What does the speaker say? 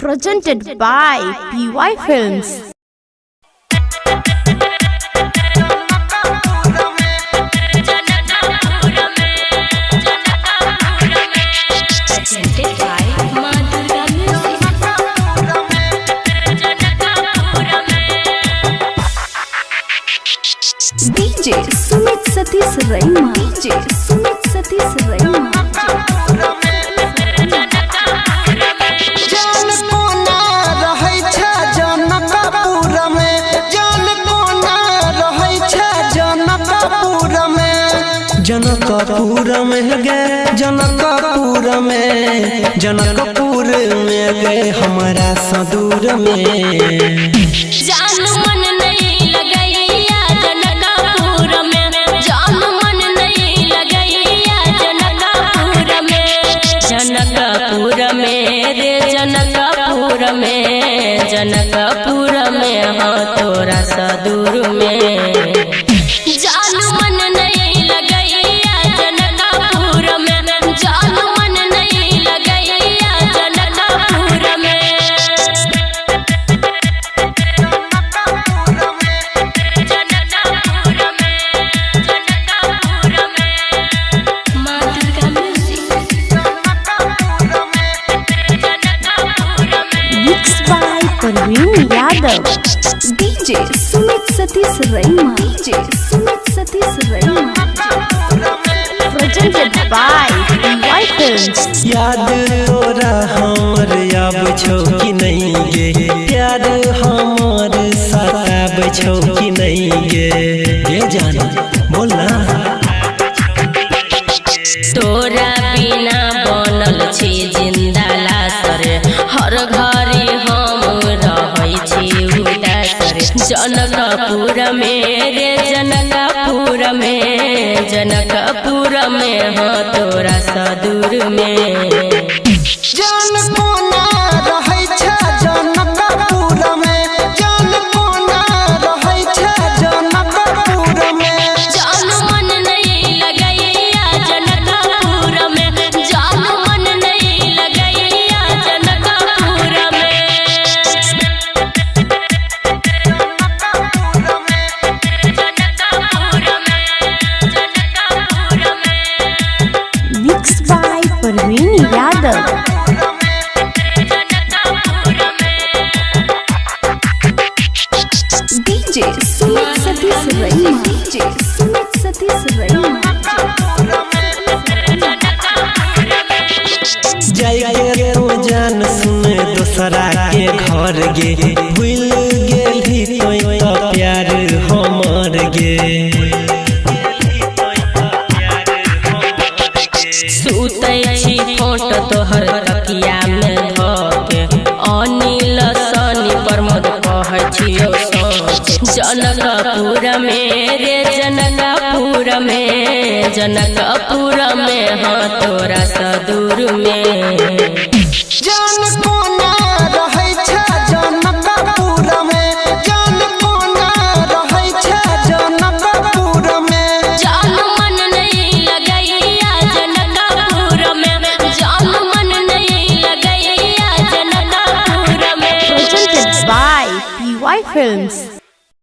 Presented by PY Films. DJ Sumit Satish Raima. DJ Sumit Satish Raima. Janakpur में गए जनकपुर में गए हमारा सदूर में जान मन नहीं लगैया जनकपुर में जान मन नहीं लगैया जनकपुर में रे जनकपुर में हाँ तोरा सदूर में जान मन नहीं लगैया जनकपुर में जान मन नहीं लगैया जनकपुर में Mixed by Parveen Yadav. DJ Sumit Satish Raima. DJ Sumit Satish Raima. Presented by PY Films. याद तोरा हमर आब छौ कि नहीं गे प्यार हमर सताब छौ कि नहीं गे ये जाना बोल ना तोरा बिना बनल छी जिंदा लासर हर घड़ी हम रहै छी उदासर जनकपुर में रे जनकपुर में हाँ तोरा सदूर में जान कोना रहै छ जनकपुर में जान कोना रहै छ जनकपुर में जान मन नहीं लगैया जनकपुर में जान मन नहीं लगैया जनकपुर में Mixed by Parveen Yadav. DJ Sumit Satish Raima. DJ Sumit Satish Raima. जाइए तू जान सुन दोसरा के घर गे भूल गेली तोय तो प्यार हमर गे सुतै छी फोट तोहर तकिया में धके अनिल सनी प्रमोद कहै छियौ सोच जनकपुर में रे जनकपुर में हाँ तोरा सदूर में